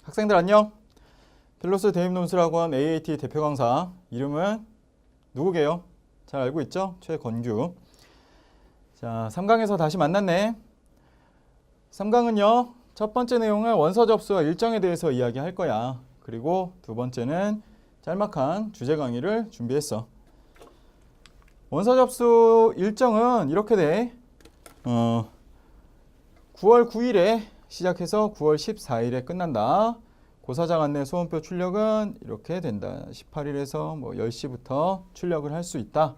학생들 안녕. 필로스 대입논술학원 AAT 대표 강사 이름은 누구게요? 잘 알고 있죠? 최건규. 자, 3강에서 다시 만났네. 3강은요 첫 번째 내용은 원서 접수와 일정에 대해서 이야기할 거야. 그리고 두 번째는 짤막한 주제 강의를 준비했어. 원서 접수 일정은 이렇게 돼. 9월 9일에 시작해서 9월 14일에 끝난다. 고사장 안내 소원표 출력은 이렇게 된다. 18일에서 10시부터 출력을 할 수 있다.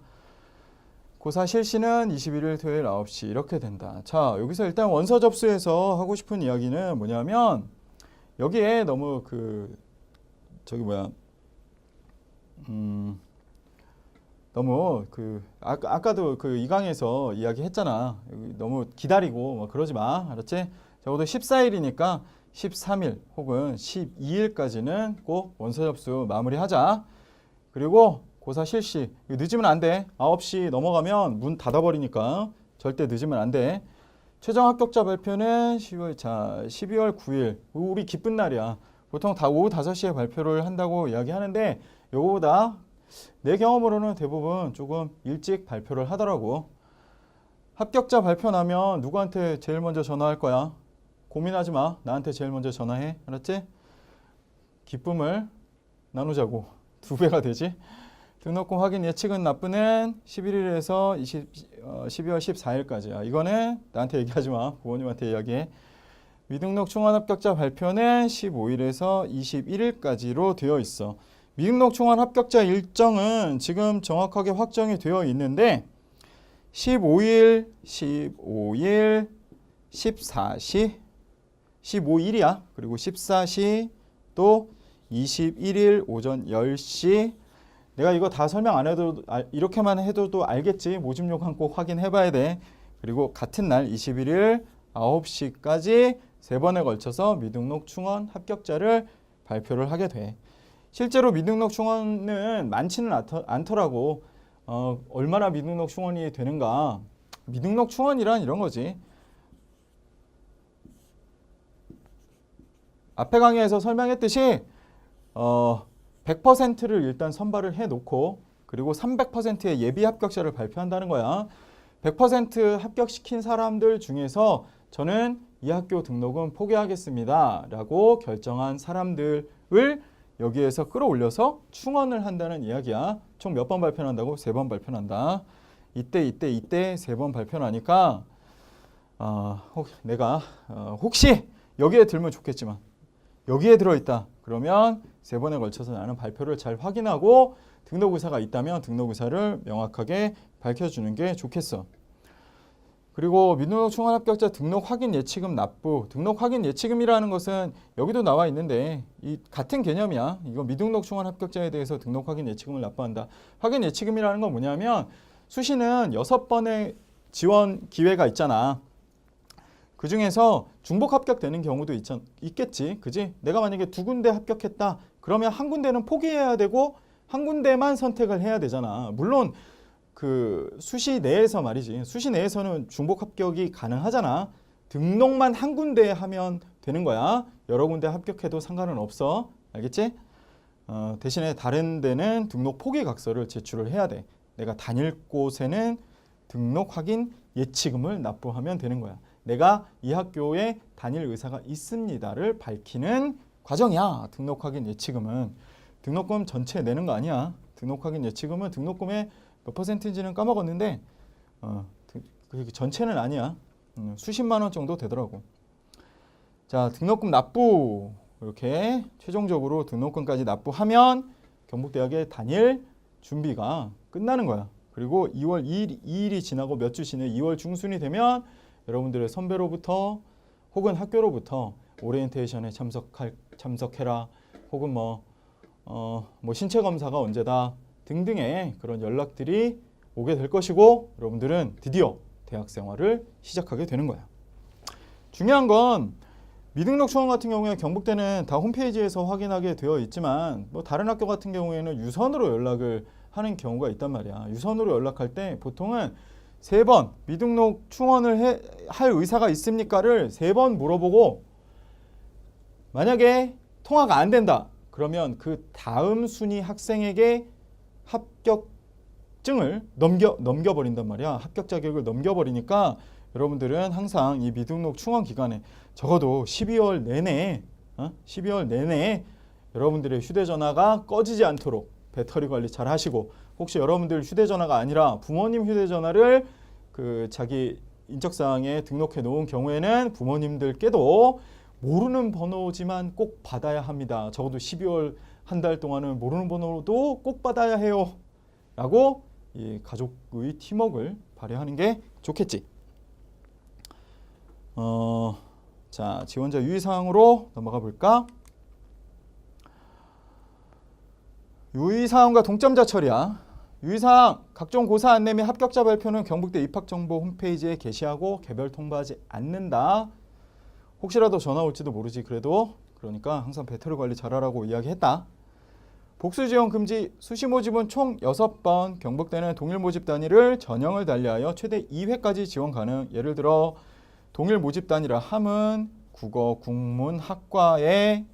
고사 실시는 21일 토요일 9시 이렇게 된다. 자, 여기서 일단 원서 접수에서 하고 싶은 이야기는 뭐냐면 여기에 너무 너무 아까도 이 강에서 이야기했잖아. 너무 기다리고 그러지 마. 알았지? 적어도 14일이니까 13일 혹은 12일까지는 꼭 원서 접수 마무리하자. 그리고 고사 실시. 늦으면 안 돼. 9시 넘어가면 문 닫아버리니까 절대 늦으면 안 돼. 최종 합격자 발표는 12월 9일. 우리 기쁜 날이야. 보통 다 오후 5시에 발표를 한다고 이야기하는데 요거보다 내 경험으로는 대부분 조금 일찍 발표를 하더라고. 합격자 발표 나면 누구한테 제일 먼저 전화할 거야? 고민하지 마. 나한테 제일 먼저 전화해. 알았지? 기쁨을 나누자고. 2배가 되지? 등록금 확인 예측은 납부는 11일에서 12월 14일까지야. 이거는 나한테 얘기하지 마. 부모님한테 이야기해. 미등록 충원 합격자 발표는 15일에서 21일까지로 되어 있어. 미등록 충원 합격자 일정은 지금 정확하게 확정이 되어 있는데 15일, 14시, 15일이야. 그리고 14시 또 21일 오전 10시. 내가 이거 다 설명 안 해도 이렇게만 해도 알겠지. 모집 요건 꼭 확인해 봐야 돼. 그리고 같은 날 21일 9시까지 3번에 걸쳐서 미등록 충원 합격자를 발표를 하게 돼. 실제로 미등록 충원은 많지는 않더라고. 얼마나 미등록 충원이 되는가. 미등록 충원이란 이런 거지. 앞에 강의에서 설명했듯이 100%를 일단 선발을 해놓고 그리고 300%의 예비 합격자를 발표한다는 거야. 100% 합격시킨 사람들 중에서 저는 이 학교 등록은 포기하겠습니다 라고 결정한 사람들을 여기에서 끌어올려서 충원을 한다는 이야기야. 총 몇 번 발표한다고? 3번 발표한다. 이때 3번 발표하니까 내가 혹시 여기에 들면 좋겠지만 여기에 들어있다. 그러면 3번에 걸쳐서 나는 발표를 잘 확인하고 등록 의사가 있다면 등록 의사를 명확하게 밝혀주는 게 좋겠어. 그리고 미등록 충원 합격자 등록 확인 예치금 납부. 등록 확인 예치금이라는 것은 여기도 나와 있는데 이 같은 개념이야. 이거 미등록 충원 합격자에 대해서 등록 확인 예치금을 납부한다. 확인 예치금이라는 건 뭐냐면 수시는 6번의 지원 기회가 있잖아. 그 중에서 중복 합격되는 경우도 있겠지. 그지? 내가 만약에 2군데 합격했다. 그러면 한 군데는 포기해야 되고 한 군데만 선택을 해야 되잖아. 물론 수시 내에서 말이지. 수시 내에서는 중복 합격이 가능하잖아. 등록만 한 군데 하면 되는 거야. 여러 군데 합격해도 상관은 없어. 알겠지? 대신에 다른 데는 등록 포기 각서를 제출을 해야 돼. 내가 다닐 곳에는 등록 확인 예치금을 납부하면 되는 거야. 내가 이 학교에 다닐 의사가 있습니다를 밝히는 과정이야. 등록 확인 예치금은. 등록금 전체 내는 거 아니야. 등록 확인 예치금은 등록금의 몇 %인지는 까먹었는데 전체는 아니야. 수십만 원 정도 되더라고. 자, 등록금 납부. 이렇게 최종적으로 등록금까지 납부하면 경북대학에 다닐 준비가 끝나는 거야. 그리고 2월 2일이 지나고 몇 주 지내 2월 중순이 되면 여러분들의 선배로부터 혹은 학교로부터 오리엔테이션에 참석해라. 혹은 신체 검사가 언제다. 등등의 그런 연락들이 오게 될 것이고 여러분들은 드디어 대학 생활을 시작하게 되는 거야. 중요한 건 미등록 충원 같은 경우에 경북대는 다 홈페이지에서 확인하게 되어 있지만 다른 학교 같은 경우에는 유선으로 연락을 하는 경우가 있단 말이야. 유선으로 연락할 때 보통은 3번 미등록 충원을 할 의사가 있습니까를 3번 물어보고 만약에 통과가 안 된다. 그러면 그 다음 순위 학생에게 합격증을 넘겨버린단 말이야. 합격 자격을 넘겨버리니까 여러분들은 항상 이 미등록 충원 기간에 적어도 12월 내내 12월 내내 여러분들의 휴대전화가 꺼지지 않도록 배터리 관리 잘 하시고, 혹시 여러분들 휴대전화가 아니라 부모님 휴대전화를 그 자기 인적사항에 등록해 놓은 경우에는 부모님들께도 모르는 번호지만 꼭 받아야 합니다. 적어도 12월 한 달 동안은 모르는 번호도 꼭 받아야 해요. 라고 이 가족의 팀워크를 발휘하는 게 좋겠지. 자, 지원자 유의사항으로 넘어가 볼까? 유의사항과 동점자 처리야. 유의사항, 각종 고사 안내 및 합격자 발표는 경북대 입학정보 홈페이지에 게시하고 개별 통보하지 않는다. 혹시라도 전화 올지도 모르지. 그러니까 항상 배터리 관리 잘하라고 이야기했다. 복수 지원 금지, 수시 모집은 총 6번, 경북대는 동일 모집 단위를 전형을 달리하여 최대 2회까지 지원 가능. 예를 들어 동일 모집 단위라 함은 국어, 국문, 학과에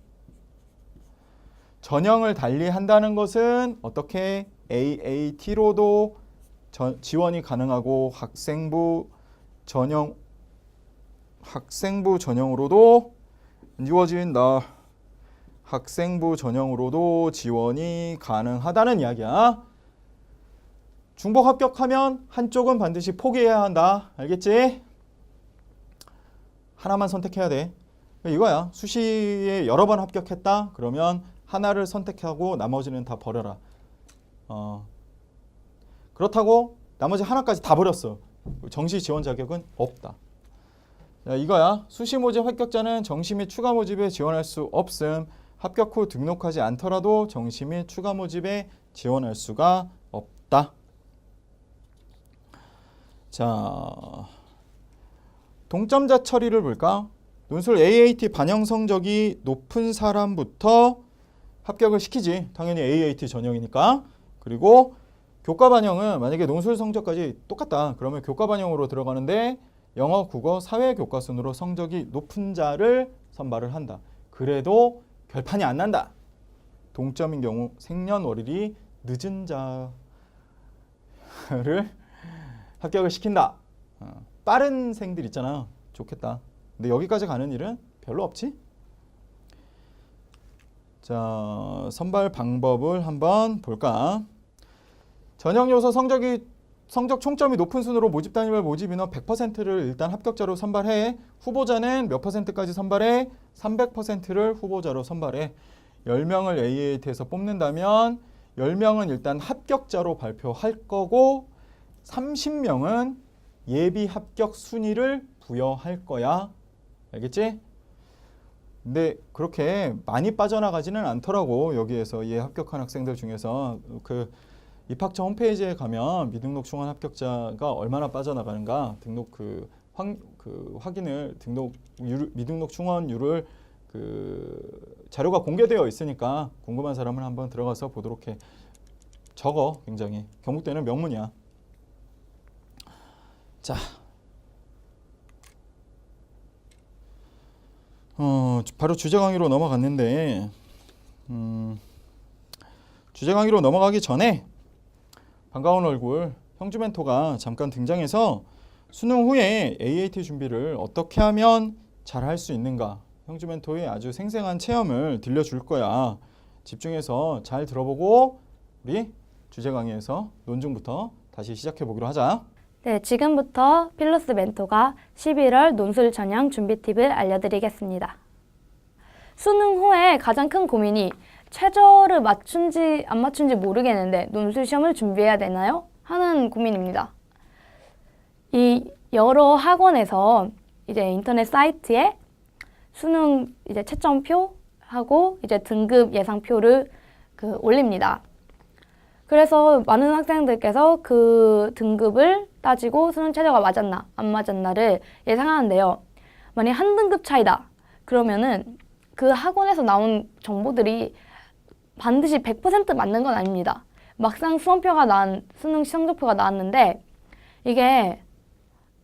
전형을 달리한다는 것은 어떻게 AAT로도 지원이 가능하고 학생부 전형으로도 이루어진다. 학생부 전형으로도 지원이 가능하다는 이야기야. 중복 합격하면 한쪽은 반드시 포기해야 한다. 알겠지? 하나만 선택해야 돼. 이거야. 수시에 여러 번 합격했다. 그러면 하나를 선택하고 나머지는 다 버려라. 그렇다고 나머지 하나까지 다 버렸어. 정시 지원 자격은 없다. 자, 이거야. 수시 모집 합격자는 정시 및 추가 모집에 지원할 수 없음. 합격 후 등록하지 않더라도 정시 및 추가 모집에 지원할 수가 없다. 자, 동점자 처리를 볼까? 논술 AAT 반영 성적이 높은 사람부터 합격을 시키지. 당연히 AAT 전형이니까. 그리고 교과 반영은 만약에 논술 성적까지 똑같다. 그러면 교과 반영으로 들어가는데 영어, 국어, 사회 교과 순으로 성적이 높은 자를 선발을 한다. 그래도 결판이 안 난다. 동점인 경우 생년월일이 늦은 자를 합격을 시킨다. 빠른 생들 있잖아. 좋겠다. 근데 여기까지 가는 일은 별로 없지? 자, 선발 방법을 한번 볼까? 전형 요소 성적 총점이 높은 순으로 모집 단위별 모집 인원 100%를 일단 합격자로 선발해. 후보자는 몇 %까지 선발해? 300%를 후보자로 선발해. 10명을 AAT에서 뽑는다면 10명은 일단 합격자로 발표할 거고 30명은 예비 합격 순위를 부여할 거야. 알겠지? 근데 그렇게 많이 빠져나가지는 않더라고. 여기에서 이 합격한 학생들 중에서 그 입학처 홈페이지에 가면 미등록 충원 합격자가 얼마나 빠져나가는가 등록 확인을 미등록 충원율을 자료가 공개되어 있으니까 궁금한 사람은 한번 들어가서 보도록 해. 적어. 굉장히 경북대는 명문이야. 자, 바로 주제 강의로 넘어갔는데 주제 강의로 넘어가기 전에 반가운 얼굴 형주 멘토가 잠깐 등장해서 수능 후에 AAT 준비를 어떻게 하면 잘 할 수 있는가, 형주 멘토의 아주 생생한 체험을 들려줄 거야. 집중해서 잘 들어보고 우리 주제 강의에서 논증부터 다시 시작해 보기로 하자. 네, 지금부터 필로스 멘토가 11월 논술 전형 준비 팁을 알려드리겠습니다. 수능 후에 가장 큰 고민이 최저를 맞춘지 안 맞춘지 모르겠는데 논술 시험을 준비해야 되나요? 하는 고민입니다. 이 여러 학원에서 이제 인터넷 사이트에 수능 이제 채점표하고 이제 등급 예상표를 올립니다. 그래서 많은 학생들께서 그 등급을 따지고 수능 최저가 맞았나 안 맞았나를 예상하는데요. 만약 한 등급 차이다 그러면은 그 학원에서 나온 정보들이 반드시 100% 맞는 건 아닙니다. 막상 수능 성적표가 나왔는데 이게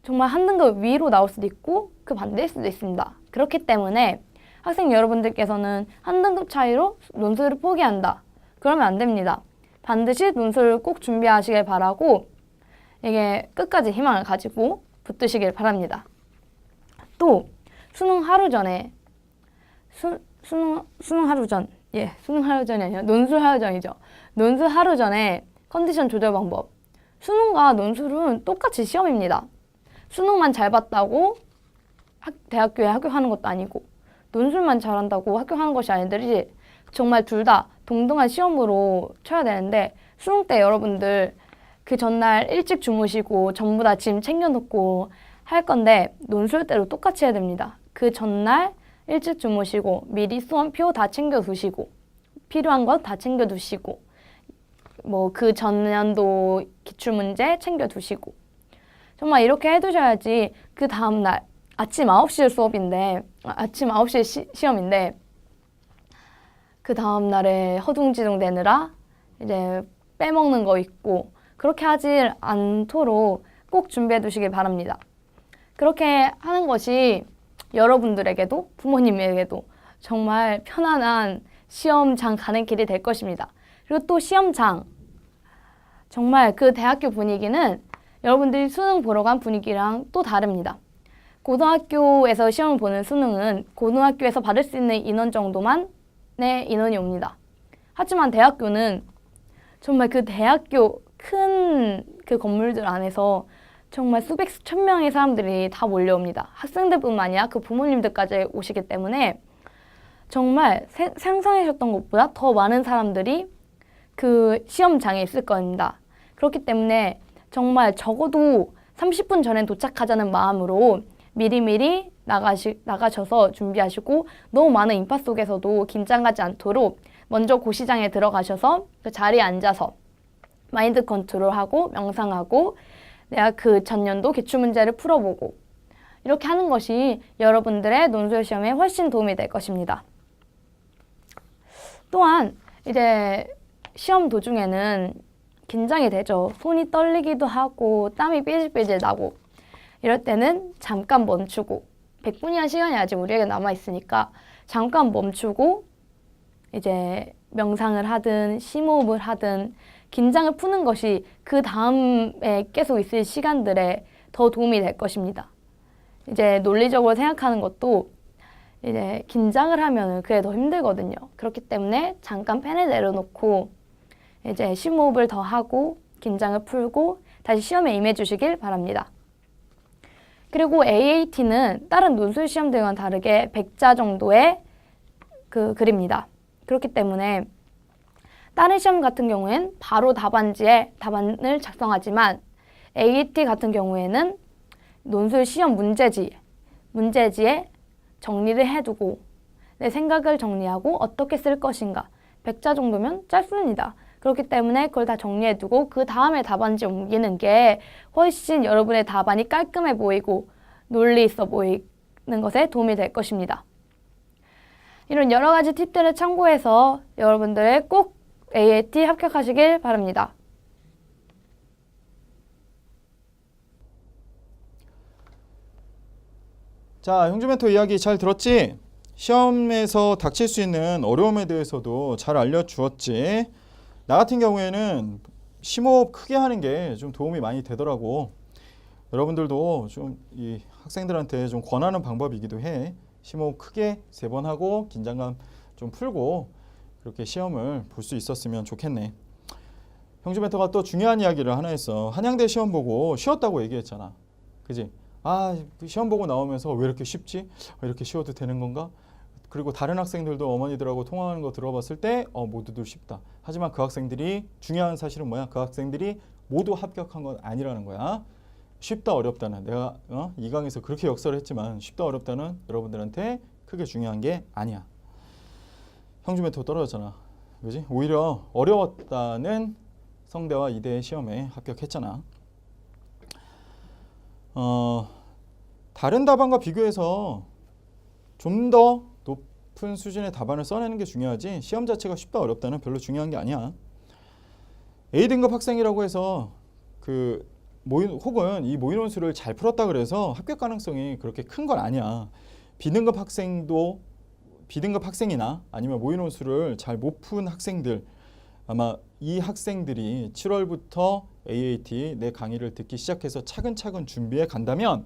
정말 한 등급 위로 나올 수도 있고 그 반대일 수도 있습니다. 그렇기 때문에 학생 여러분들께서는 한 등급 차이로 논술을 포기한다. 그러면 안 됩니다. 반드시 논술을 꼭 준비하시길 바라고 이게 끝까지 희망을 가지고 붙으시길 바랍니다. 또 수능 하루 전에 수능 하루 전, 수능 하루 전이 아니라 논술 하루 전이죠. 논술 하루 전에 컨디션 조절 방법. 수능과 논술은 똑같이 시험입니다. 수능만 잘 봤다고 대학교에 합격하는 것도 아니고 논술만 잘한다고 합격하는 것이 아니듯이 정말 둘 다 동등한 시험으로 쳐야 되는데 수능 때 여러분들 그 전날 일찍 주무시고 전부 다 짐 챙겨놓고 할 건데 논술 때도 똑같이 해야 됩니다. 그 전날 일찍 주무시고 미리 수험표 다 챙겨두시고 필요한 것 다 챙겨두시고 뭐 그 전년도 기출문제 챙겨두시고 정말 이렇게 해두셔야지 그 다음날 아침 9시에 수업인데 아침 9시에 시험인데 그 다음날에 허둥지둥 되느라 이제 빼먹는 거 있고 그렇게 하지 않도록 꼭 준비해 두시길 바랍니다. 그렇게 하는 것이 여러분들에게도 부모님에게도 정말 편안한 시험장 가는 길이 될 것입니다. 그리고 또 시험장 정말 그 대학교 분위기는 여러분들이 수능 보러 간 분위기랑 또 다릅니다. 고등학교에서 시험을 보는 수능은 고등학교에서 받을 수 있는 인원 정도만의 인원이 옵니다. 하지만 대학교는 정말 그 대학교 큰 그 건물들 안에서 정말 수백 수천 명의 사람들이 다 몰려옵니다. 학생들뿐만 아니라 그 부모님들까지 오시기 때문에 정말 상상하셨던 것보다 더 많은 사람들이 그 시험장에 있을 겁니다. 그렇기 때문에 정말 적어도 30분 전에 도착하자는 마음으로 미리미리 나가셔서 준비하시고 너무 많은 인파 속에서도 긴장하지 않도록 먼저 고시장에 들어가셔서 그 자리에 앉아서 마인드 컨트롤하고 명상하고 내가 그 전년도 기출문제를 풀어보고 이렇게 하는 것이 여러분들의 논술 시험에 훨씬 도움이 될 것입니다. 또한 이제 시험 도중에는 긴장이 되죠. 손이 떨리기도 하고 땀이 삐질삐질 나고 이럴 때는 잠깐 멈추고 100분이란 시간이 아직 우리에게 남아있으니까 잠깐 멈추고 이제 명상을 하든 심호흡을 하든 긴장을 푸는 것이 그 다음에 계속 있을 시간들에 더 도움이 될 것입니다. 이제 논리적으로 생각하는 것도 이제 긴장을 하면 그게 더 힘들거든요. 그렇기 때문에 잠깐 펜을 내려놓고 이제 심호흡을 더 하고 긴장을 풀고 다시 시험에 임해 주시길 바랍니다. 그리고 AAT는 다른 논술 시험들과는 다르게 100자 정도의 그 글입니다. 그렇기 때문에 다른 시험 같은 경우엔 바로 답안지에 답안을 작성하지만 AAT 같은 경우에는 논술 시험 문제지에 정리를 해두고 내 생각을 정리하고 어떻게 쓸 것인가 100자 정도면 짧습니다. 그렇기 때문에 그걸 다 정리해두고 그 다음에 답안지 옮기는 게 훨씬 여러분의 답안이 깔끔해 보이고 논리 있어 보이는 것에 도움이 될 것입니다. 이런 여러 가지 팁들을 참고해서 여러분들의 꼭 AAT 합격하시길 바랍니다. 자, 형주 멘토 이야기 잘 들었지? 시험에서 닥칠 수 있는 어려움에 대해서도 잘 알려주었지? 나 같은 경우에는 심호흡 크게 하는 게 좀 도움이 많이 되더라고. 여러분들도 좀 이 학생들한테 좀 권하는 방법이기도 해. 심호흡 크게 3번 하고 긴장감 좀 풀고 그렇게 시험을 볼 수 있었으면 좋겠네. 형주 멘토가 또 중요한 이야기를 하나 했어. 한양대 시험 보고 쉬었다고 얘기했잖아. 그지? 아, 시험 보고 나오면서 왜 이렇게 쉽지? 이렇게 쉬어도 되는 건가? 그리고 다른 학생들도 어머니들하고 통화하는 거 들어봤을 때 모두들 쉽다. 하지만 그 학생들이 중요한 사실은 뭐야? 그 학생들이 모두 합격한 건 아니라는 거야. 쉽다 어렵다는 내가 이 강에서 그렇게 역설을 했지만 쉽다 어렵다는 여러분들한테 크게 중요한 게 아니야. 형주 멘토 떨어졌잖아. 그지? 오히려 어려웠다는 성대와 이대 시험에 합격했잖아. 다른 답안과 비교해서 좀 더 높은 수준의 답안을 써내는 게 중요하지 시험 자체가 쉽다 어렵다는 별로 중요한 게 아니야. A등급 학생이라고 해서 혹은 이 모의논술을 잘 풀었다 그래서 합격 가능성이 그렇게 큰 건 아니야. B등급 학생도 B등급 학생이나 아니면 모의논술을 잘 못 푼 학생들, 아마 이 학생들이 7월부터 AAT 내 강의를 듣기 시작해서 차근차근 준비해 간다면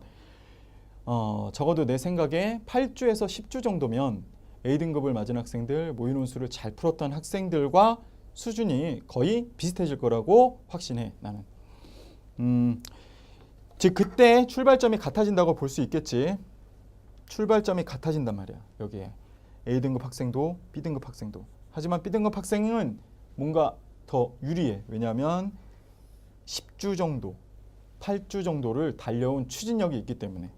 적어도 내 생각에 8주에서 10주 정도면 A등급을 맞은 학생들, 모의논술을 잘 풀었던 학생들과 수준이 거의 비슷해질 거라고 확신해, 나는. 즉 그때 출발점이 같아진다고 볼 수 있겠지. 출발점이 같아진단 말이야. 여기에 A등급 학생도 B등급 학생도. 하지만 B등급 학생은 뭔가 더 유리해. 왜냐하면 10주 정도, 8주 정도를 달려온 추진력이 있기 때문에.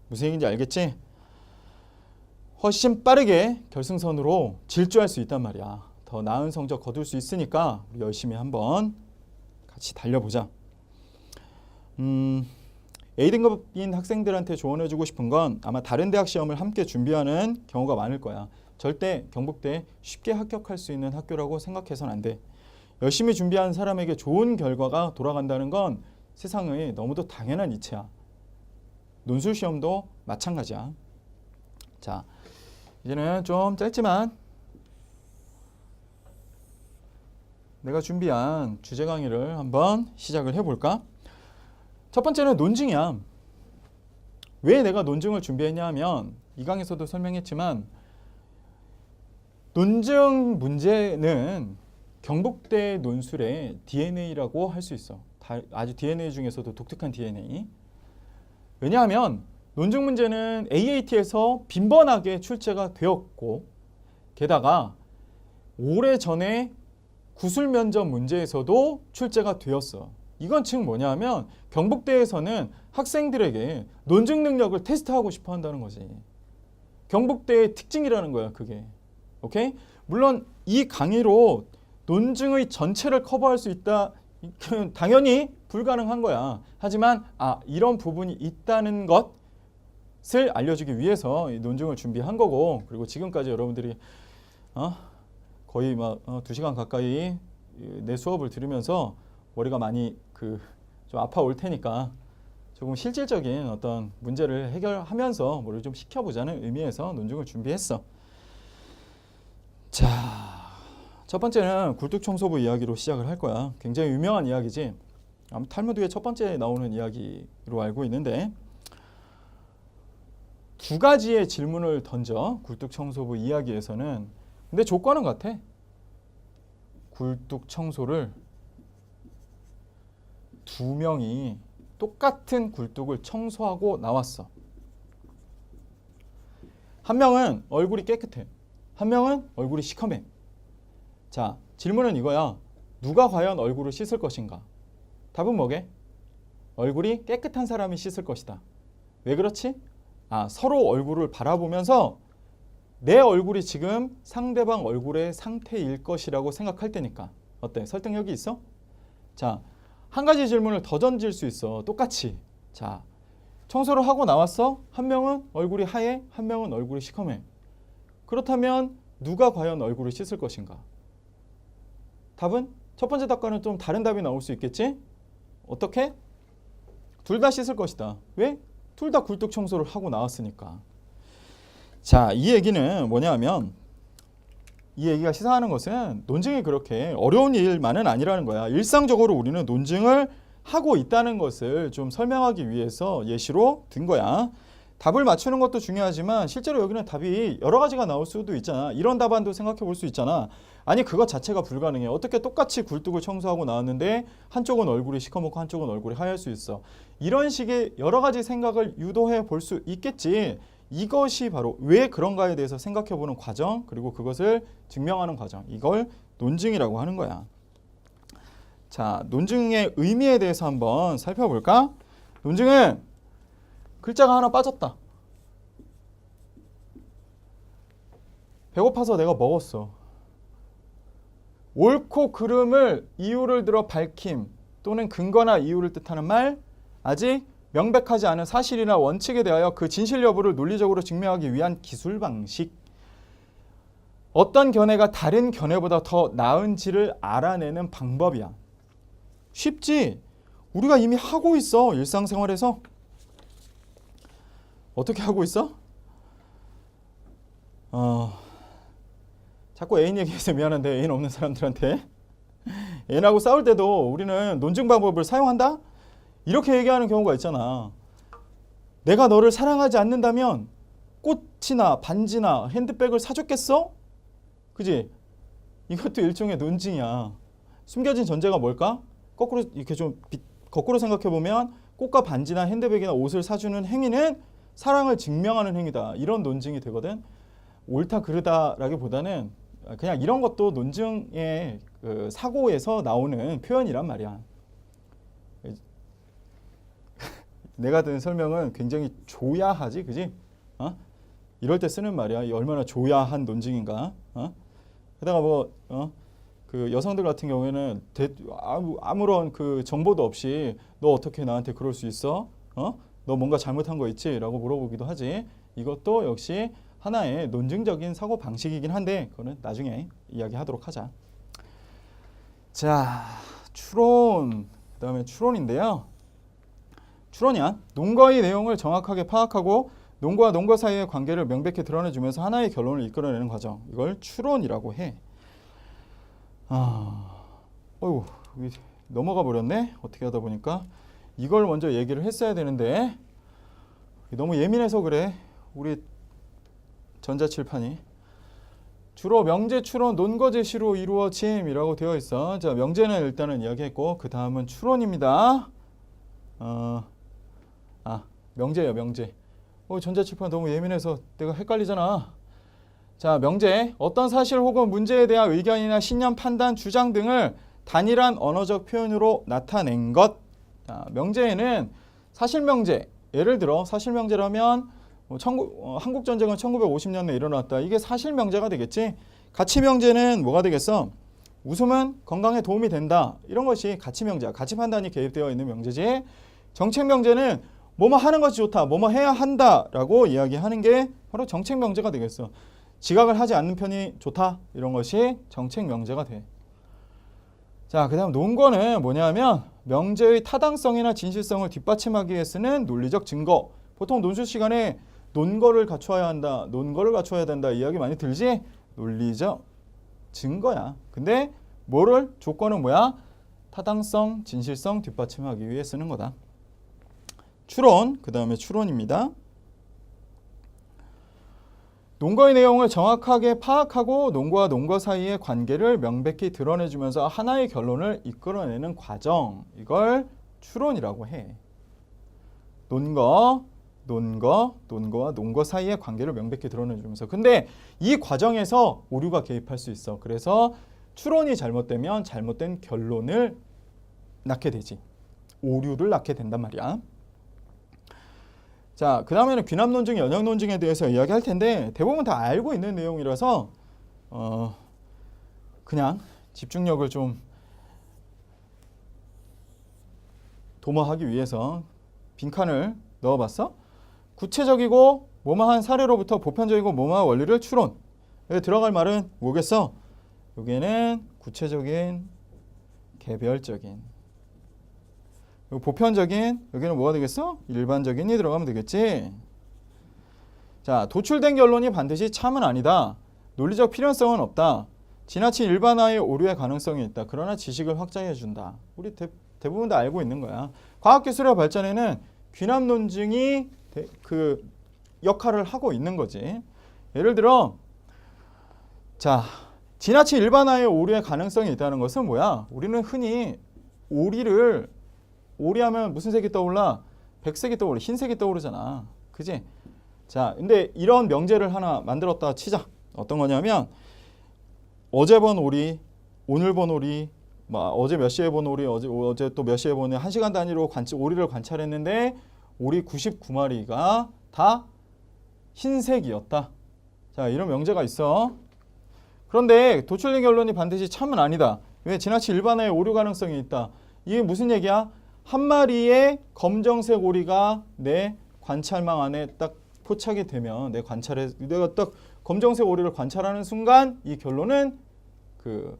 무슨 얘기인지 알겠지? 훨씬 빠르게 결승선으로 질주할 수 있단 말이야. 더 나은 성적 거둘 수 있으니까 우리 열심히 한번 같이 달려보자. A등급인 학생들한테 조언해주고 싶은 건 아마 다른 대학 시험을 함께 준비하는 경우가 많을 거야. 절대 경북대 쉽게 합격할 수 있는 학교라고 생각해서는 안 돼. 열심히 준비한 사람에게 좋은 결과가 돌아간다는 건 세상의 너무도 당연한 이치야. 논술 시험도 마찬가지야. 자, 이제는 좀 짧지만 내가 준비한 주제 강의를 한번 시작을 해볼까? 첫 번째는 논증이야. 왜 내가 논증을 준비했냐 하면 이 강에서도 설명했지만 논증 문제는 경북대 논술의 DNA라고 할 수 있어. 아주 DNA 중에서도 독특한 DNA. 왜냐하면 논증 문제는 AAT에서 빈번하게 출제가 되었고 게다가 오래전에 구술 면접 문제에서도 출제가 되었어. 이건 즉 뭐냐면 경북대에서는 학생들에게 논증 능력을 테스트하고 싶어 한다는 거지. 경북대의 특징이라는 거야, 그게. 오케이? 물론 이 강의로 논증의 전체를 커버할 수 있다. 당연히 불가능한 거야. 하지만 이런 부분이 있다는 것을 알려주기 위해서 이 논증을 준비한 거고, 그리고 지금까지 여러분들이 거의 막 2시간 가까이 내 수업을 들으면서 머리가 많이 좀 아파올 테니까 조금 실질적인 어떤 문제를 해결하면서 머리를 좀 식혀보자는 의미에서 논증을 준비했어. 자, 첫 번째는 굴뚝청소부 이야기로 시작을 할 거야. 굉장히 유명한 이야기지. 아마 탈무드의 첫 번째에 나오는 이야기로 알고 있는데 두 가지의 질문을 던져 굴뚝청소부 이야기에서는. 근데 조건은 같아. 굴뚝청소를 두 명이 똑같은 굴뚝을 청소하고 나왔어. 한 명은 얼굴이 깨끗해. 한 명은 얼굴이 시커매. 자, 질문은 이거야. 누가 과연 얼굴을 씻을 것인가? 답은 뭐게? 얼굴이 깨끗한 사람이 씻을 것이다. 왜 그렇지? 서로 얼굴을 바라보면서 내 얼굴이 지금 상대방 얼굴의 상태일 것이라고 생각할 때니까. 어때? 설득력이 있어? 자, 한 가지 질문을 더 던질 수 있어. 똑같이. 자, 청소를 하고 나왔어. 한 명은 얼굴이 하얘, 한 명은 얼굴이 시커매. 그렇다면 누가 과연 얼굴을 씻을 것인가? 답은 첫 번째 답과는 좀 다른 답이 나올 수 있겠지? 어떻게? 둘 다 씻을 것이다. 왜? 둘 다 굴뚝 청소를 하고 나왔으니까. 자, 이 얘기는 뭐냐 하면 이 얘기가 시사하는 것은 논증이 그렇게 어려운 일만은 아니라는 거야. 일상적으로 우리는 논증을 하고 있다는 것을 좀 설명하기 위해서 예시로 든 거야. 답을 맞추는 것도 중요하지만 실제로 여기는 답이 여러 가지가 나올 수도 있잖아. 이런 답안도 생각해 볼 수 있잖아. 아니 그것 자체가 불가능해. 어떻게 똑같이 굴뚝을 청소하고 나왔는데 한쪽은 얼굴이 시커멓고 한쪽은 얼굴이 하얄 수 있어. 이런 식의 여러 가지 생각을 유도해 볼 수 있겠지. 이것이 바로 왜 그런가에 대해서 생각해 보는 과정, 그리고 그것을 증명하는 과정. 이걸 논증이라고 하는 거야. 자, 논증의 의미에 대해서 한번 살펴볼까? 논증은 글자가 하나 빠졌다. 배고파서 내가 먹었어. 옳고 그름을 이유를 들어 밝힘 또는 근거나 이유를 뜻하는 말, 아직 명백하지 않은 사실이나 원칙에 대하여 그 진실 여부를 논리적으로 증명하기 위한 기술 방식. 어떤 견해가 다른 견해보다 더 나은지를 알아내는 방법이야. 쉽지? 우리가 이미 하고 있어. 일상생활에서. 어떻게 하고 있어? 자꾸 애인 얘기해서 미안한데 애인 없는 사람들한테 애인하고 싸울 때도 우리는 논증 방법을 사용한다? 이렇게 얘기하는 경우가 있잖아. 내가 너를 사랑하지 않는다면 꽃이나 반지나 핸드백을 사줬겠어? 그지? 이것도 일종의 논증이야. 숨겨진 전제가 뭘까? 거꾸로 이렇게 좀 거꾸로 생각해 보면 꽃과 반지나 핸드백이나 옷을 사주는 행위는 사랑을 증명하는 행위다. 이런 논증이 되거든. 옳다 그르다라기보다는 그냥 이런 것도 논증의 그 사고에서 나오는 표현이란 말이야. 내가 든 설명은 굉장히 조야하지, 그지? 이럴 때 쓰는 말이야. 이 얼마나 조야한 논증인가? 게다가 그 여성들 같은 경우에는 아무런 그 정보도 없이 너 어떻게 나한테 그럴 수 있어? 너 뭔가 잘못한 거 있지? 라고 물어보기도 하지. 이것도 역시 하나의 논증적인 사고 방식이긴 한데 그거는 나중에 이야기하도록 하자. 자, 추론. 그다음에 추론인데요. 추론이야. 논거의 내용을 정확하게 파악하고 논거와 논거 사이의 관계를 명백히 드러내주면서 하나의 결론을 이끌어내는 과정. 이걸 추론이라고 해. 어이구, 넘어가 버렸네. 어떻게 하다 보니까 이걸 먼저 얘기를 했어야 되는데 너무 예민해서 그래. 우리 전자칠판이. 주로 명제, 추론, 논거 제시로 이루어짐이라고 되어 있어. 자, 명제는 일단은 이야기했고 그 다음은 추론입니다. 명제예요, 명제. 전자칠판 너무 예민해서 내가 헷갈리잖아. 자, 명제. 어떤 사실 혹은 문제에 대한 의견이나 신념, 판단, 주장 등을 단일한 언어적 표현으로 나타낸 것. 자, 명제에는 사실명제. 예를 들어 사실명제라면 한국전쟁은 1950년에 일어났다. 이게 사실명제가 되겠지. 가치명제는 뭐가 되겠어? 웃음은 건강에 도움이 된다. 이런 것이 가치명제야. 가치판단이 개입되어 있는 명제지. 정책명제는 뭐뭐 하는 것이 좋다. 뭐뭐 해야 한다라고 이야기하는 게 바로 정책명제가 되겠어. 지각을 하지 않는 편이 좋다. 이런 것이 정책명제가 돼. 자, 그 다음 논거는 뭐냐면 명제의 타당성이나 진실성을 뒷받침하기 위해 쓰는 논리적 증거. 보통 논술 시간에 논거를 갖춰야 한다. 논거를 갖춰야 된다. 이야기 많이 들지? 논리적 증거야. 근데 뭐를? 조건은 뭐야? 타당성, 진실성 뒷받침하기 위해 쓰는 거다. 추론, 그 다음에 추론입니다. 논거의 내용을 정확하게 파악하고 논거와 논거 사이의 관계를 명백히 드러내주면서 하나의 결론을 이끌어내는 과정. 이걸 추론이라고 해. 논거와 논거 사이의 관계를 명백히 드러내주면서. 근데 이 과정에서 오류가 개입할 수 있어. 그래서 추론이 잘못되면 잘못된 결론을 낳게 되지. 오류를 낳게 된단 말이야. 자, 그 다음에는 귀납 논증, 연역 논증에 대해서 이야기할 텐데 대부분 다 알고 있는 내용이라서 그냥 집중력을 좀 도모하기 위해서 빈칸을 넣어봤어. 구체적이고 뭐뭐한 사례로부터 보편적이고 뭐뭐한 원리를 추론. 여기 들어갈 말은 뭐겠어? 여기에는 구체적인, 개별적인. 보편적인, 여기는 뭐가 되겠어? 일반적인이 들어가면 되겠지. 자, 도출된 결론이 반드시 참은 아니다. 논리적 필연성은 없다. 지나친 일반화의 오류의 가능성이 있다. 그러나 지식을 확장해 준다. 우리 대부분 다 알고 있는 거야. 과학기술의 발전에는 귀납 논증이 그 역할을 하고 있는 거지. 예를 들어, 자, 지나친 일반화의 오류의 가능성이 있다는 것은 뭐야? 우리는 흔히 오리하면 무슨 색이 떠올라? 백색이 떠올라. 흰색이 떠오르잖아. 그지? 자, 근데 이런 명제를 하나 만들었다 치자. 어떤 거냐면 어제 본 오리, 오늘 본 오리, 어제 몇 시에 본 오리, 어제 또 몇 시에 본 오리, 1시간 단위로 오리를 관찰했는데 오리 99마리가 다 흰색이었다. 자, 이런 명제가 있어. 그런데 도출된 결론이 반드시 참은 아니다. 왜? 지나친 일반화의 오류 가능성이 있다. 이게 무슨 얘기야? 한 마리의 검정색 오리가 내 관찰망 안에 딱 포착이 되면 내가 딱 검정색 오리를 관찰하는 순간 이 결론은 그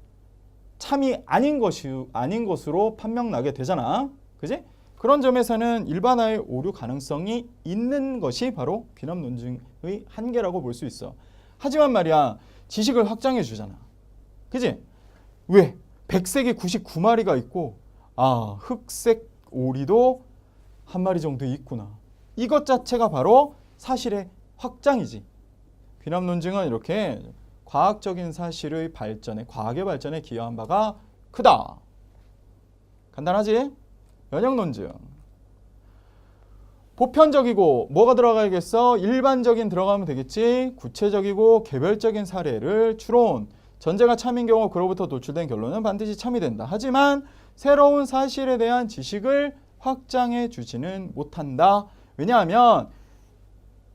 참이 아닌 것으로 판명 나게 되잖아. 그지? 그런 점에서는 일반화의 오류 가능성이 있는 것이 바로 귀납 논증의 한계라고 볼 수 있어. 하지만 말이야 지식을 확장해 주잖아. 그지? 왜? 백색이 99마리가 있고 흑색 오리도 한 마리 정도 있구나. 이것 자체가 바로 사실의 확장이지. 귀납 논증은 이렇게 과학적인 사실의 발전에, 과학의 발전에 기여한 바가 크다. 간단하지? 연역 논증. 보편적이고 뭐가 들어가야겠어? 일반적인 들어가면 되겠지. 구체적이고 개별적인 사례를 추론. 전제가 참인 경우 그로부터 도출된 결론은 반드시 참이 된다. 하지만 새로운 사실에 대한 지식을 확장해 주지는 못한다. 왜냐하면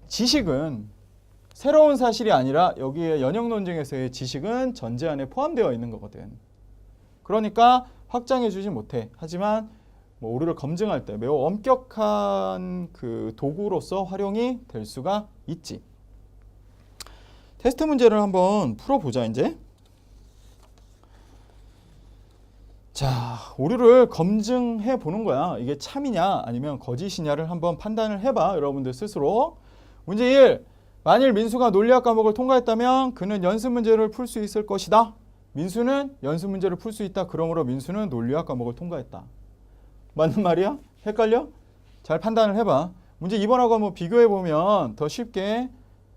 지식은 새로운 사실이 아니라 여기에 연역 논증에서의 지식은 전제 안에 포함되어 있는 거거든. 그러니까 확장해 주지 못해. 하지만 오류를 검증할 때 매우 엄격한 그 도구로서 활용이 될 수가 있지. 테스트 문제를 한번 풀어보자 이제. 자, 오류를 검증해 보는 거야. 이게 참이냐 아니면 거짓이냐를 한번 판단을 해봐. 여러분들 스스로. 문제 1. 만일 민수가 논리학 과목을 통과했다면 그는 연습 문제를 풀 수 있을 것이다. 민수는 연습 문제를 풀 수 있다. 그러므로 민수는 논리학 과목을 통과했다. 맞는 말이야? 헷갈려? 잘 판단을 해봐. 문제 2번하고 한번 비교해보면 더 쉽게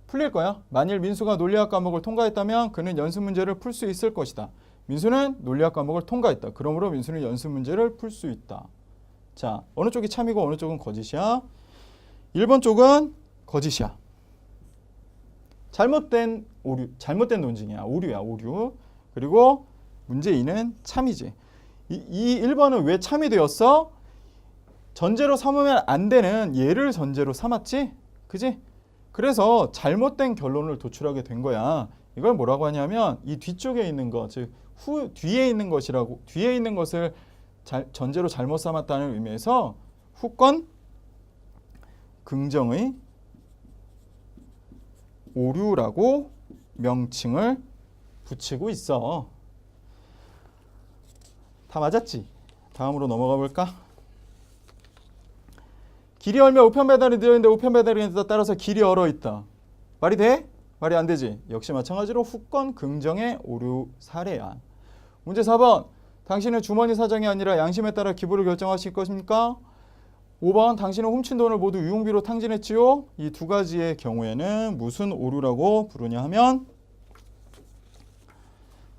풀릴 거야. 만일 민수가 논리학 과목을 통과했다면 그는 연습 문제를 풀 수 있을 것이다. 민수는 논리학 과목을 통과했다. 그러므로 민수는 연습 문제를 풀 수 있다. 자, 어느 쪽이 참이고 어느 쪽은 거짓이야? 1번 쪽은 거짓이야. 잘못된 논증이야. 오류야, 오류. 그리고 문제 2는 참이지. 이 1번은 왜 참이 되었어? 전제로 삼으면 안 되는 예를 전제로 삼았지? 그지? 그래서 잘못된 결론을 도출하게 된 거야. 이걸 뭐라고 하냐면 이 뒤쪽에 있는 것, 즉 뒤에 있는 것이라고, 뒤에 있는 것을 전제로 잘못 삼았다는 의미에서 후건 긍정의 오류라고 명칭을 붙이고 있어. 다 맞았지? 다음으로 넘어가 볼까? 길이 얼며 우편 배달이 되어있는데 우편 배달에 따라서 길이 얼어 있다. 말이 돼? 말이 안 되지. 역시 마찬가지로 후건 긍정의 오류 사례야. 문제 4번. 당신은 주머니 사정이 아니라 양심에 따라 기부를 결정하실 것입니까? 5번. 당신은 훔친 돈을 모두 유흥비로 탕진했지요? 이 두 가지의 경우에는 무슨 오류라고 부르냐 하면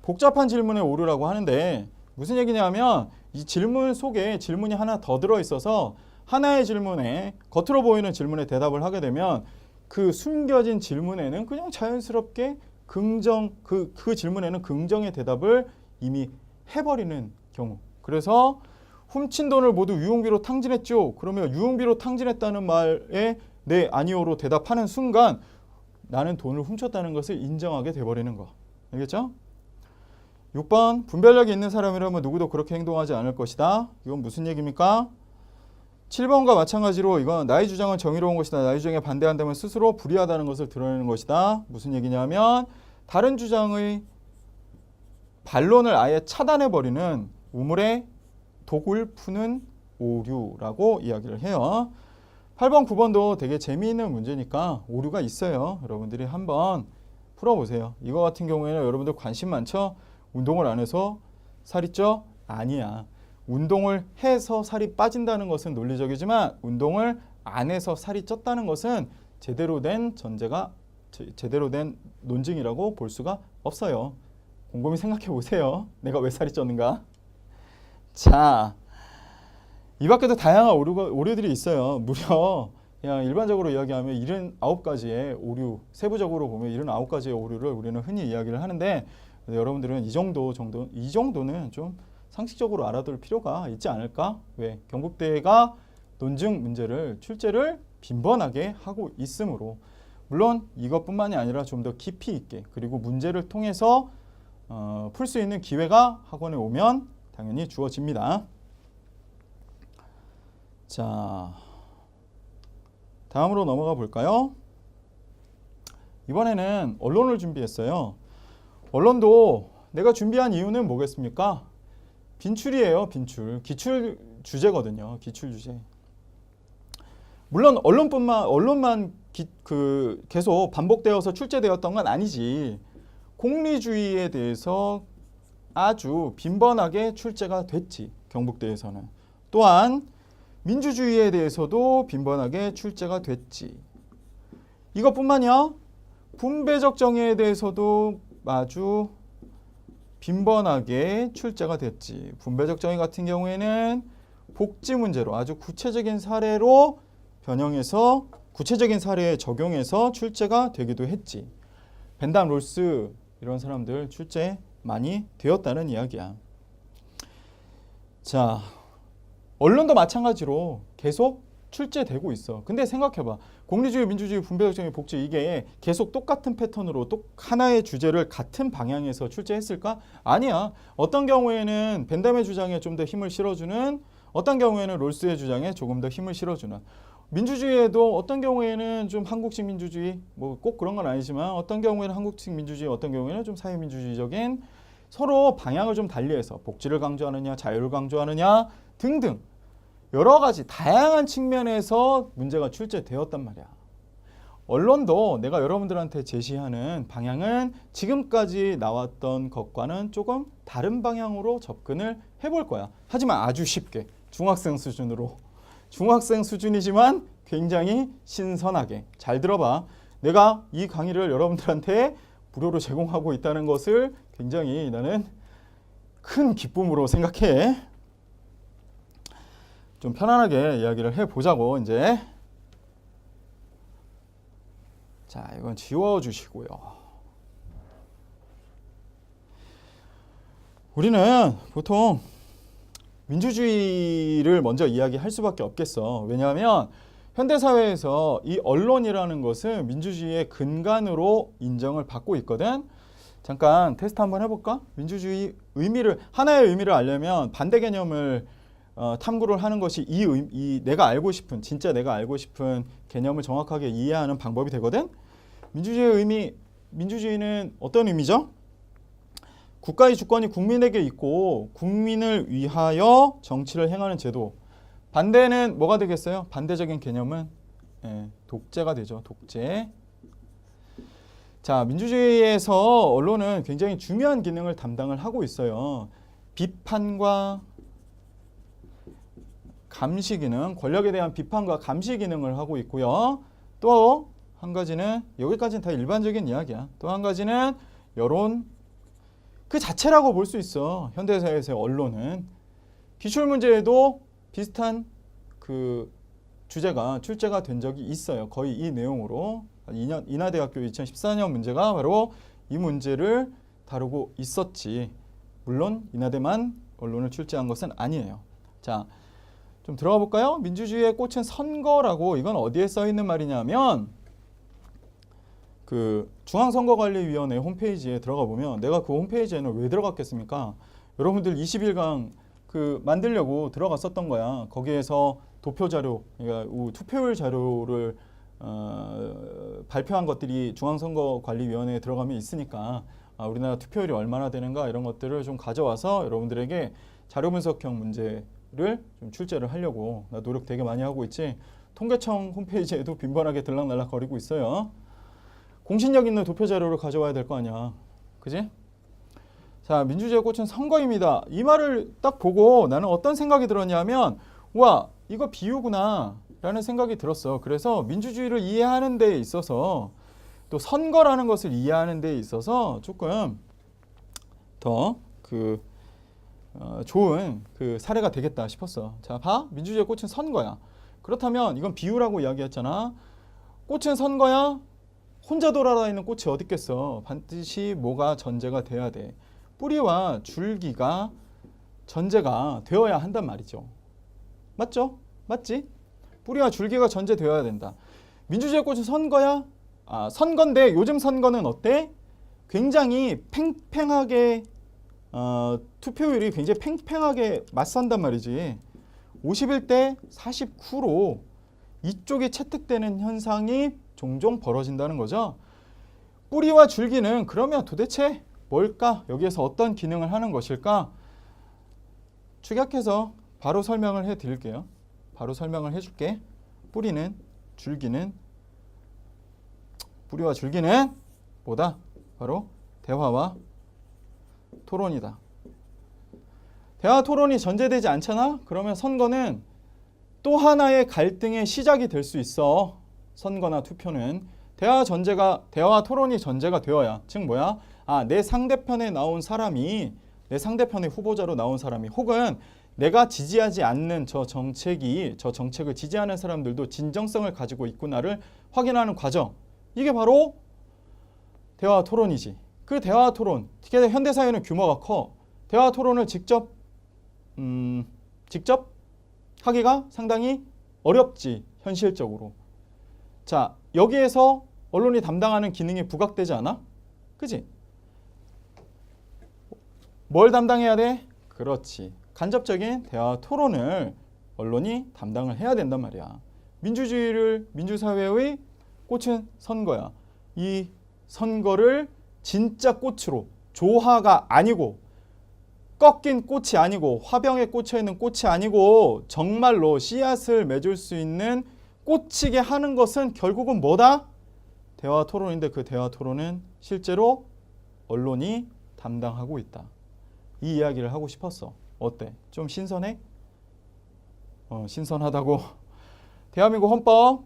복잡한 질문의 오류라고 하는데 무슨 얘기냐면 이 질문 속에 질문이 하나 더 들어있어서 하나의 질문에 겉으로 보이는 질문에 대답을 하게 되면 그 숨겨진 질문에는 그냥 자연스럽게 그 질문에는 긍정의 대답을 이미 해버리는 경우. 그래서 훔친 돈을 모두 유흥비로 탕진했죠. 그러면 유흥비로 탕진했다는 말에 네, 아니오로 대답하는 순간 나는 돈을 훔쳤다는 것을 인정하게 돼버리는 거. 알겠죠? 6번. 분별력이 있는 사람이라면 누구도 그렇게 행동하지 않을 것이다. 이건 무슨 얘기입니까? 7번과 마찬가지로 이건 나의 주장은 정의로운 것이다. 나의 주장에 반대한다면 스스로 불의하다는 것을 드러내는 것이다. 무슨 얘기냐면 다른 주장의 반론을 아예 차단해버리는 우물의 독을 푸는 오류라고 이야기를 해요. 8번, 9번도 되게 재미있는 문제니까 오류가 있어요. 여러분들이 한번 풀어보세요. 이거 같은 경우에는 여러분들 관심 많죠? 운동을 안 해서 살이 쪄? 아니야. 운동을 해서 살이 빠진다는 것은 논리적이지만 운동을 안 해서 살이 쪘다는 것은 제대로 된 논증이라고 볼 수가 없어요. 곰곰이 생각해 보세요. 내가 왜 살이 쪘는가? 자, 이 밖에도 다양한 오류들이 있어요. 무려 그냥 일반적으로 이야기하면 79가지의 오류, 세부적으로 보면 79가지의 오류를 우리는 흔히 이야기를 하는데 여러분들은 이 정도는 좀 상식적으로 알아둘 필요가 있지 않을까? 왜? 경북대가 논증 문제를 출제를 빈번하게 하고 있으므로 물론 이것뿐만이 아니라 좀 더 깊이 있게 그리고 문제를 통해서 풀 수 있는 기회가 학원에 오면 당연히 주어집니다. 자, 다음으로 넘어가 볼까요? 이번에는 언론을 준비했어요. 언론도 내가 준비한 이유는 뭐겠습니까? 빈출이에요. 빈출. 기출 주제거든요. 기출 주제. 물론 언론만 계속 반복되어서 출제되었던 건 아니지. 공리주의에 대해서 아주 빈번하게 출제가 됐지. 경북대에서는. 또한 민주주의에 대해서도 빈번하게 출제가 됐지. 이것뿐만이야. 분배적 정의에 대해서도 아주 빈번하게 출제가 됐지. 분배적 정의 같은 경우에는 복지 문제로 아주 구체적인 사례로 변형해서 구체적인 사례에 적용해서 출제가 되기도 했지. 벤담 롤스 이런 사람들 출제 많이 되었다는 이야기야. 자, 언론도 마찬가지로 계속 출제되고 있어. 근데 생각해봐. 공리주의, 민주주의, 분배적 정의, 복지 이게 계속 똑같은 패턴으로 하나의 주제를 같은 방향에서 출제했을까? 아니야. 어떤 경우에는 벤담의 주장에 좀 더 힘을 실어주는, 어떤 경우에는 롤스의 주장에 조금 더 힘을 실어주는. 민주주의에도 어떤 경우에는 좀 한국식 민주주의, 뭐 꼭 그런 건 아니지만 어떤 경우에는 한국식 민주주의, 어떤 경우에는 좀 사회민주주의적인 서로 방향을 좀 달리해서 복지를 강조하느냐, 자유를 강조하느냐 등등 여러 가지 다양한 측면에서 문제가 출제되었단 말이야. 언론도 내가 여러분들한테 제시하는 방향은 지금까지 나왔던 것과는 조금 다른 방향으로 접근을 해볼 거야. 하지만 아주 쉽게 중학생 수준으로. 중학생 수준이지만 굉장히 신선하게. 잘 들어봐. 내가 이 강의를 여러분들한테 무료로 제공하고 있다는 것을 굉장히 나는 큰 기쁨으로 생각해. 좀 편안하게 이야기를 해보자고 이제. 자, 이건 지워주시고요. 우리는 보통 민주주의를 먼저 이야기할 수밖에 없겠어. 왜냐하면 현대사회에서 이 언론이라는 것은 민주주의의 근간으로 인정을 받고 있거든. 잠깐 테스트 한번 해볼까? 민주주의 의미를, 하나의 의미를 알려면 반대 개념을 탐구를 하는 것이 내가 알고 싶은, 진짜 내가 알고 싶은 개념을 정확하게 이해하는 방법이 되거든. 민주주의의 의미, 민주주의는 어떤 의미죠? 국가의 주권이 국민에게 있고 국민을 위하여 정치를 행하는 제도. 반대는 뭐가 되겠어요? 반대적인 개념은 독재가 되죠. 독재. 자, 민주주의에서 언론은 굉장히 중요한 기능을 담당을 하고 있어요. 비판과 감시 기능, 권력에 대한 비판과 감시 기능을 하고 있고요. 또 한 가지는, 여기까지는 다 일반적인 이야기야. 또 한 가지는 여론 그 자체라고 볼 수 있어. 현대사회에서의 언론은. 기출문제에도 비슷한 그 주제가 출제가 된 적이 있어요. 거의 이 내용으로. 인하대학교 2014년 문제가 바로 이 문제를 다루고 있었지. 물론 인하대만 언론을 출제한 것은 아니에요. 자, 좀 들어가 볼까요? 민주주의의 꽃은 선거라고. 이건 어디에 써 있는 말이냐면 그 중앙선거관리위원회 홈페이지에 들어가 보면, 내가 그 홈페이지에는 왜 들어갔겠습니까? 여러분들 21강 그 만들려고 들어갔었던 거야. 거기에서 도표 자료, 그러니까 투표율 자료를 발표한 것들이 중앙선거관리위원회에 들어가면 있으니까 우리나라 투표율이 얼마나 되는가 이런 것들을 좀 가져와서 여러분들에게 자료 분석형 문제를 좀 출제를 하려고 나 노력 되게 많이 하고 있지. 통계청 홈페이지에도 빈번하게 들락날락 거리고 있어요. 공신력 있는 도표 자료를 가져와야 될 거 아니야. 그지? 자, 민주주의의 꽃은 선거입니다. 이 말을 딱 보고 나는 어떤 생각이 들었냐면, 와, 이거 비유구나 라는 생각이 들었어. 그래서 민주주의를 이해하는 데 있어서, 또 선거라는 것을 이해하는 데 있어서 조금 더 좋은 그 사례가 되겠다 싶었어. 자, 봐. 민주주의의 꽃은 선거야. 그렇다면 이건 비유라고 이야기했잖아. 꽃은 선거야. 혼자 돌아다니는 꽃이 어디 있겠어. 반드시 뭐가 전제가 돼야 돼. 뿌리와 줄기가 전제가 되어야 한단 말이죠. 맞죠? 맞지? 뿌리와 줄기가 전제되어야 된다. 민주주의 꽃은 선거야? 선거인데 요즘 선거는 어때? 굉장히 팽팽하게 투표율이 굉장히 팽팽하게 맞선단 말이지. 51대 49로 이쪽이 채택되는 현상이 종종 벌어진다는 거죠. 뿌리와 줄기는 그러면 도대체 뭘까? 여기에서 어떤 기능을 하는 것일까? 축약해서 바로 설명을 해 드릴게요. 바로 설명을 해 줄게. 뿌리는 줄기는 뿌리와 줄기는 뭐다? 바로 대화와 토론이다. 대화 토론이 전제되지 않잖아? 그러면 선거는 또 하나의 갈등의 시작이 될 수 있어. 선거나 투표는 대화 토론이 전제가 되어야, 즉 뭐야? 내 상대편에 나온 사람이, 내 상대편의 후보자로 나온 사람이, 혹은 내가 지지하지 않는 저 정책을 지지하는 사람들도 진정성을 가지고 있구나를 확인하는 과정. 이게 바로 대화 토론이지. 그 대화 토론, 특히 현대 사회는 규모가 커. 대화 토론을 직접 하기가 상당히 어렵지, 현실적으로. 자, 여기에서 언론이 담당하는 기능이 부각되지 않아? 그지? 뭘 담당해야 돼? 그렇지. 간접적인 대화 토론을 언론이 담당을 해야 된단 말이야. 민주사회의 꽃은 선거야. 이 선거를 진짜 꽃으로, 조화가 아니고 꺾인 꽃이 아니고 화병에 꽂혀있는 꽃이 아니고 정말로 씨앗을 맺을 수 있는 꽂히게 하는 것은 결국은 뭐다? 대화 토론인데 그 대화 토론은 실제로 언론이 담당하고 있다. 이 이야기를 하고 싶었어. 어때? 좀 신선해? 신선하다고. 대한민국 헌법,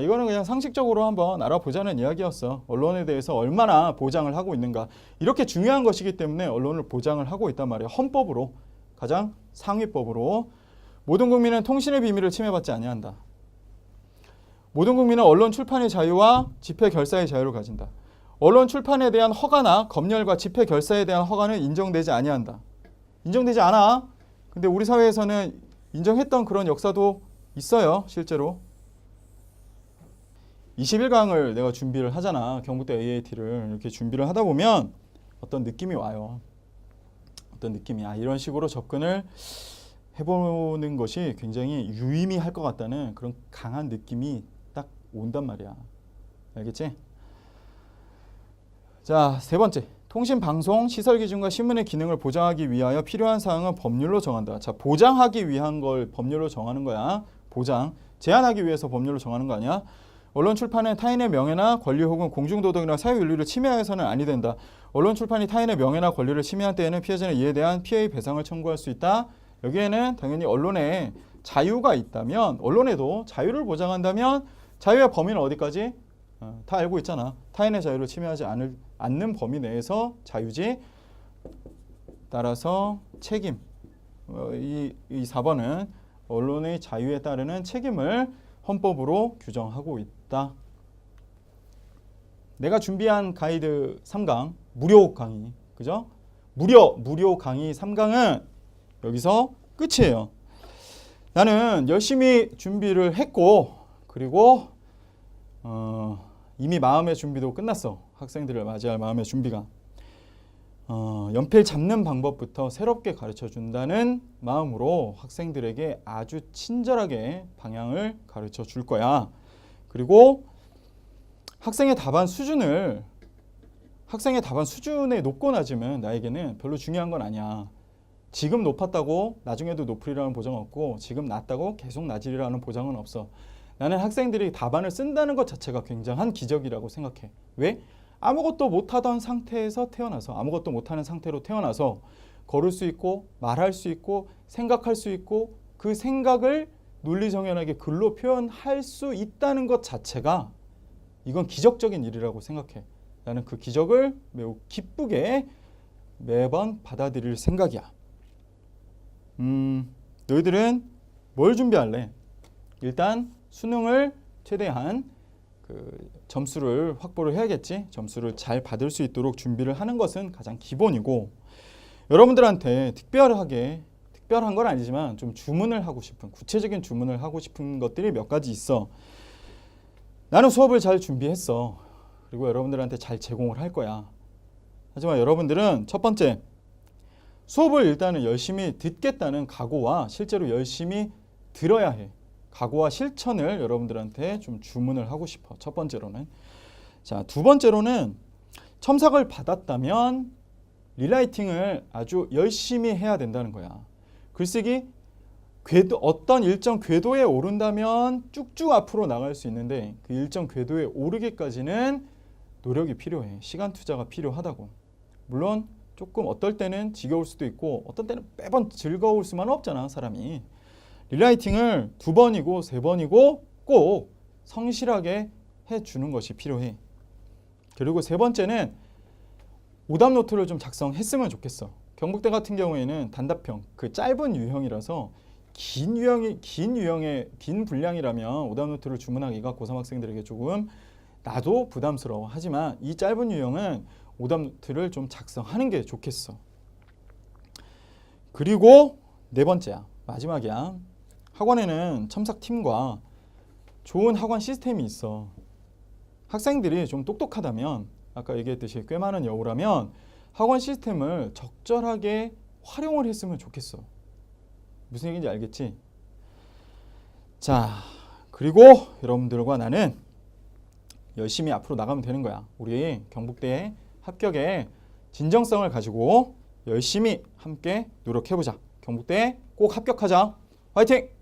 이거는 그냥 상식적으로 한번 알아보자는 이야기였어. 언론에 대해서 얼마나 보장을 하고 있는가. 이렇게 중요한 것이기 때문에 언론을 보장을 하고 있단 말이야. 헌법으로, 가장 상위법으로. 모든 국민은 통신의 비밀을 침해받지 아니한다. 모든 국민은 언론 출판의 자유와 집회 결사의 자유를 가진다. 언론 출판에 대한 허가나 검열과 집회 결사에 대한 허가는 인정되지 아니한다. 인정되지 않아. 근데 우리 사회에서는 인정했던 그런 역사도 있어요, 실제로. 21강을 내가 준비를 하잖아. 경북대 AAT를 이렇게 준비를 하다 보면 어떤 느낌이 와요. 어떤 느낌이, 이런 식으로 접근을 해보는 것이 굉장히 유의미할 것 같다는 그런 강한 느낌이 딱 온단 말이야. 알겠지? 자, 세 번째. 통신, 방송, 시설 기준과 신문의 기능을 보장하기 위하여 필요한 사항은 법률로 정한다. 자, 보장하기 위한 걸 법률로 정하는 거야. 보장. 제한하기 위해서 법률로 정하는 거 아니야? 언론 출판은 타인의 명예나 권리 혹은 공중도덕이나 사회윤리를 침해해서는 아니 된다. 언론 출판이 타인의 명예나 권리를 침해한 때에는 피해자는 이에 대한 피해의 배상을 청구할 수 있다. 여기에는 당연히 언론에 자유가 있다면, 언론에도 자유를 보장한다면 자유의 범위는 어디까지? 다 알고 있잖아. 타인의 자유를 침해하지 않는 범위 내에서 자유지. 따라서 책임. 이 4번은 언론의 자유에 따르는 책임을 헌법으로 규정하고 있다. 내가 준비한 가이드 3강, 무료 강의. 그죠? 무료 강의 3강은 여기서 끝이에요. 나는 열심히 준비를 했고, 그리고 이미 마음의 준비도 끝났어. 학생들을 맞이할 마음의 준비가. 연필 잡는 방법부터 새롭게 가르쳐 준다는 마음으로 학생들에게 아주 친절하게 방향을 가르쳐 줄 거야. 그리고 학생의 답안 수준에 높고 낮으면 나에게는 별로 중요한 건 아니야. 지금 높았다고 나중에도 높으리라는 보장 없고, 지금 낮다고 계속 낮으리라는 보장은 없어. 나는 학생들이 답안을 쓴다는 것 자체가 굉장한 기적이라고 생각해. 왜? 아무것도 못하던 상태에서 태어나서, 아무것도 못하는 상태로 태어나서 걸을 수 있고 말할 수 있고 생각할 수 있고 그 생각을 논리정연하게 글로 표현할 수 있다는 것 자체가, 이건 기적적인 일이라고 생각해. 나는 그 기적을 매우 기쁘게 매번 받아들일 생각이야. 너희들은 뭘 준비할래? 일단 수능을 최대한 점수를 확보를 해야겠지. 점수를 잘 받을 수 있도록 준비를 하는 것은 가장 기본이고, 여러분들한테 특별한 건 아니지만 좀 구체적인 주문을 하고 싶은 것들이 몇 가지 있어. 나는 수업을 잘 준비했어. 그리고 여러분들한테 잘 제공을 할 거야. 하지만 여러분들은 첫 번째, 수업을 일단은 열심히 듣겠다는 각오와 실제로 열심히 들어야 해. 각오와 실천을 여러분들한테 좀 주문을 하고 싶어. 첫 번째로는. 자, 두 번째로는 첨삭을 리라이팅을 아주 열심히 해야 된다는 거야. 글쓰기 어떤 일정 궤도에 오른다면 쭉쭉 앞으로 나갈 수 있는데 그 일정 궤도에 오르기까지는 노력이 필요해. 시간 투자가 필요하다고. 물론 조금 어떨 때는 지겨울 수도 있고 어떤 때는 매번 즐거울 수만은 없잖아, 사람이. 리라이팅을 2번이고 3번이고 꼭 성실하게 해주는 것이 필요해. 그리고 세 번째는 오답 노트를 좀 작성했으면 좋겠어. 경북대 같은 경우에는 단답형, 그 짧은 유형이라서 긴 분량이라면 오답 노트를 주문하기가 고3 학생들에게 조금 나도 부담스러워. 하지만 이 짧은 유형은 오답 노트를 좀 작성하는 게 좋겠어. 그리고 네 번째야, 마지막이야. 학원에는 첨삭팀과 좋은 학원 시스템이 있어. 학생들이 좀 똑똑하다면, 아까 얘기했듯이 꽤 많은 여우라면 학원 시스템을 적절하게 활용을 했으면 좋겠어. 무슨 얘기인지 알겠지? 자, 그리고 여러분들과 나는 열심히 앞으로 나가면 되는 거야. 우리 경북대 합격의 진정성을 가지고 열심히 함께 노력해보자. 경북대 꼭 합격하자. 화이팅!